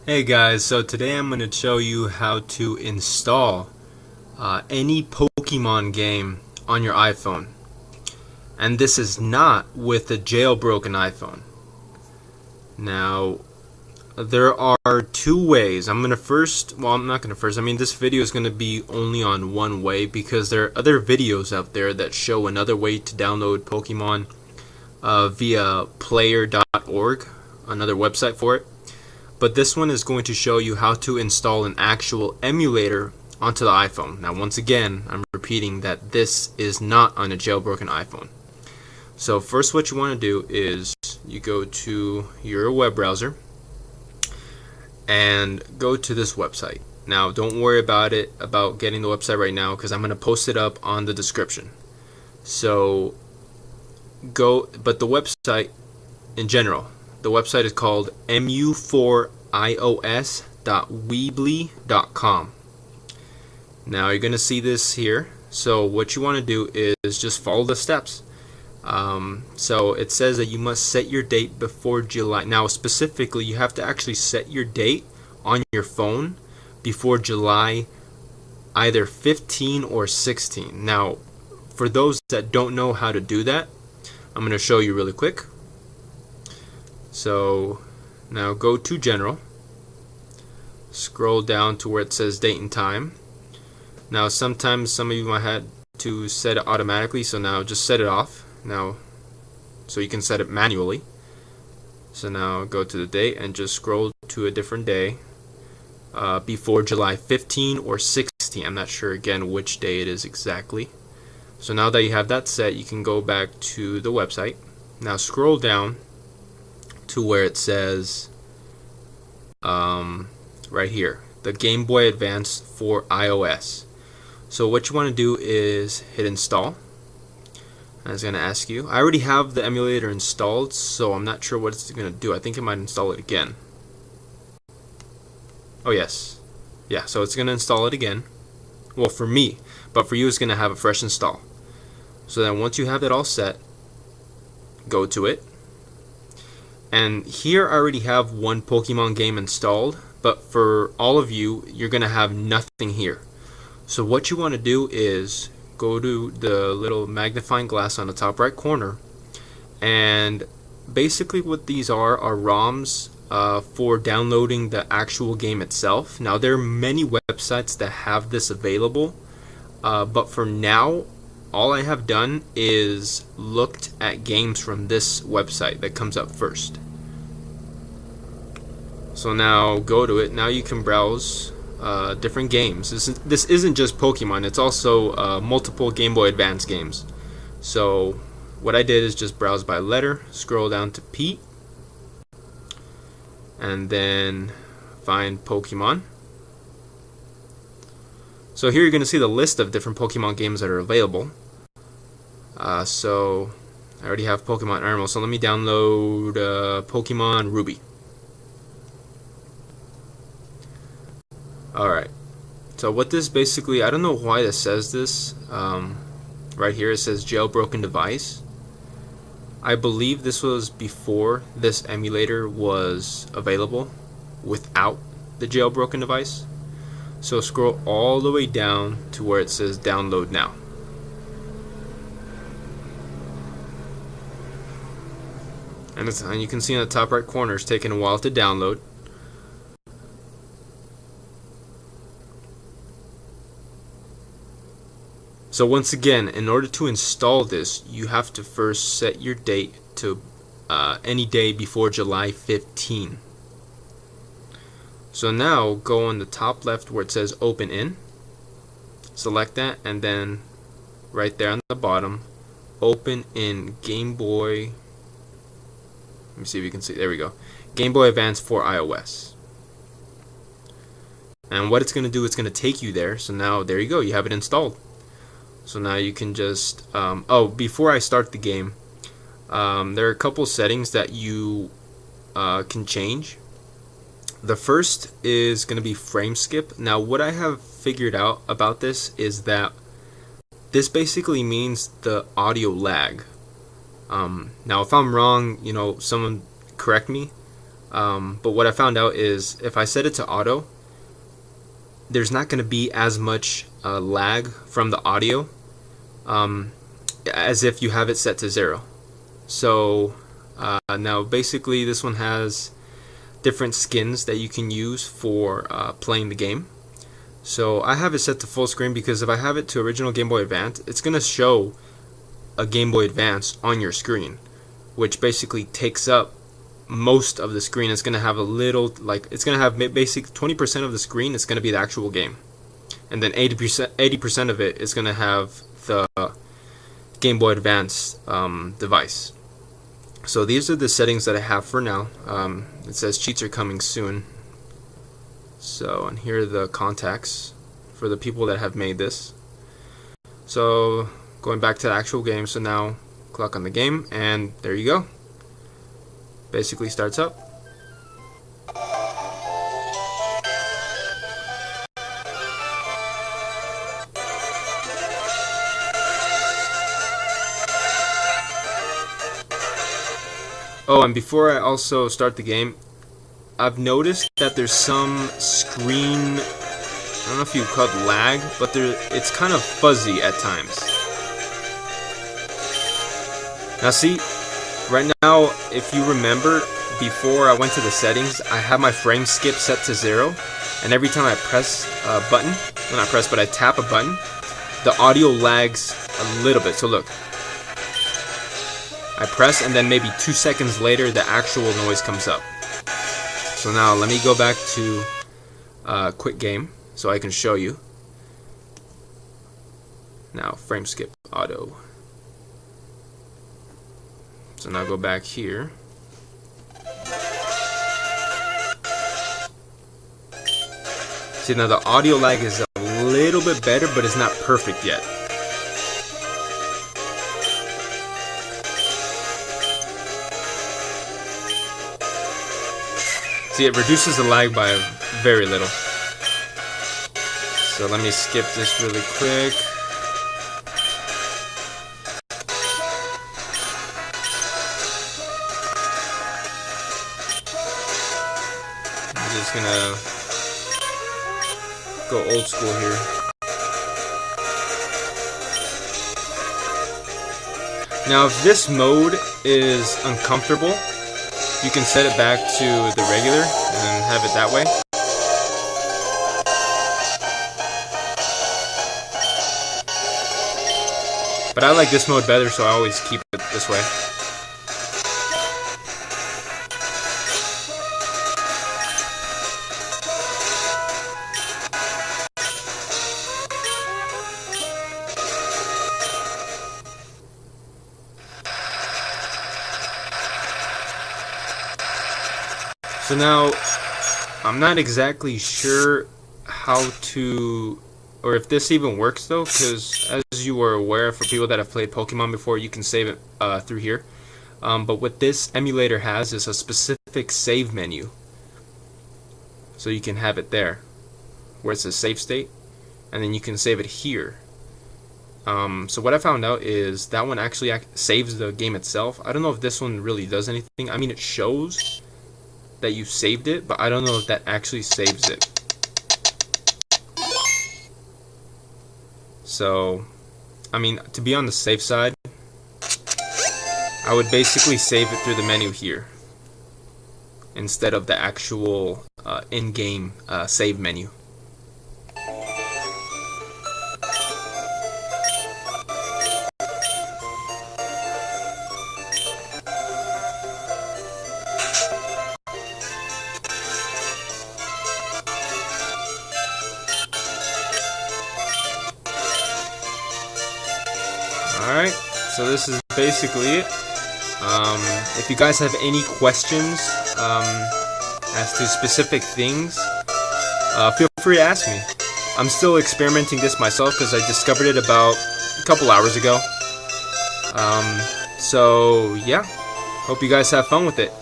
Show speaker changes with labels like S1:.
S1: Hey guys, so today I'm going to show you how to install any Pokemon game on your iPhone. And this is not with a jailbroken iPhone. Now, there are two ways. I'm not going to first. This video is going to be only on one way because there are other videos out there that show another way to download Pokemon via player.org, another website for it. But this one is going to show you how to install an actual emulator onto the iPhone. Now once again, I'm repeating that this is not on a jailbroken iPhone. So first what you want to do is you go to your web browser and go to this website. Now don't worry about getting the website right now because I'm going to post it up on the description. So but the website in general, the website is called mu4ios.weebly.com. Now you're going to see this here. So what you want to do is just follow the steps. So it says that you must set your date before July. Now specifically, you have to actually set your date on your phone before July either 15 or 16. Now for those that don't know how to do that, I'm going to show you really quick. So now go to General, scroll down to where it says Date and Time. Now sometimes some of you might have to set it automatically, so now just set it off now so you can set it manually. So now go to the date and just scroll to a different day before July 15 or 16. I'm not sure again which day it is exactly. So now that you have that set, you can go back to the website. Now scroll down to where it says right here, the Game Boy Advance for iOS. So what you want to do is hit install, and it's going to ask you. I already have the emulator installed, so I'm not sure what it's going to do. I think it might install it again. Oh yes, yeah, so it's going to install it again. Well, for me, but for you it's going to have a fresh install. So then once you have it all set, go to it. And here I already have one Pokemon game installed, but for all of you, you're going to have nothing here. So what you want to do is go to the little magnifying glass on the top right corner, and basically what these are ROMs for downloading the actual game itself. Now there are many websites that have this available, but for now, all I have done is looked at games from this website that comes up first. So now go to it. Now you can browse different games. This isn't just Pokemon, it's also multiple Game Boy Advance games. So what I did is just browse by letter, scroll down to P, and then find Pokemon. So here you're going to see the list of different Pokemon games that are available. So I already have Pokemon Emerald, so let me download Pokemon Ruby. Alright, so what this basically, I don't know why this says this. Right here it says jailbroken device. I believe this was before this emulator was available without the jailbroken device. So scroll all the way down to where it says download now. And you can see in the top right corner it's taking a while to download. So once again, in order to install this, you have to first set your date to any day before July 15. So now go on the top left where it says open in, select that, and then right there on the bottom, open in Game Boy. Let me see if you can see. There we go. Game Boy Advance for iOS. And what it's going to do, it's going to take you there. So now there you go. You have it installed. So now you can just before I start the game, there are a couple settings that you can change. The first is going to be frame skip. Now what I have figured out about this is that this basically means the audio lag. Now if I'm wrong, someone correct me. But what I found out is if I set it to auto, there's not going to be as much lag from the audio as if you have it set to 0. So now basically this one has different skins that you can use for playing the game. So I have it set to full screen because if I have it to original Game Boy Advance, it's going to show a Game Boy Advance on your screen, which basically takes up most of the screen. It's going to have a little, like, it's going to have basic 20% of the screen is going to be the actual game, and then 80% of it is going to have the Game Boy Advance device. So these are the settings that I have for now. It says cheats are coming soon. So, and here are the contacts for the people that have made this. So going back to the actual game, so now click on the game and there you go. Basically starts up. Oh, and before I also start the game, I've noticed that there's some screen, I don't know if you call it lag, but it's kind of fuzzy at times. Now see, right now, if you remember, before I went to the settings, I have my frame skip set to 0, and every time I press a button, well, not press, but I tap a button, the audio lags a little bit. So look, I press and then maybe 2 seconds later the actual noise comes up. So now let me go back to quick game so I can show you. Now frame skip auto. So now go back here. See, now the audio lag is a little bit better, but it's not perfect yet. See, it reduces the lag by very little. So let me skip this really quick. I'm just gonna go old school here. Now, if this mode is uncomfortable, you can set it back to the regular and have it that way. But I like this mode better, so I always keep it this way. So now, I'm not exactly sure how to, or if this even works though, because as you were aware, for people that have played Pokemon before, you can save it through here. But what this emulator has is a specific save menu. So you can have it there, where it says save state, and then you can save it here. So what I found out is that one actually saves the game itself. I don't know if this one really does anything. I mean, it shows that you saved it, but I don't know if that actually saves it. So, I mean, to be on the safe side, I would basically save it through the menu here instead of the actual in-game save menu. Alright, so this is basically it. If you guys have any questions as to specific things, feel free to ask me. I'm still experimenting this myself because I discovered it about a couple hours ago. So yeah, hope you guys have fun with it.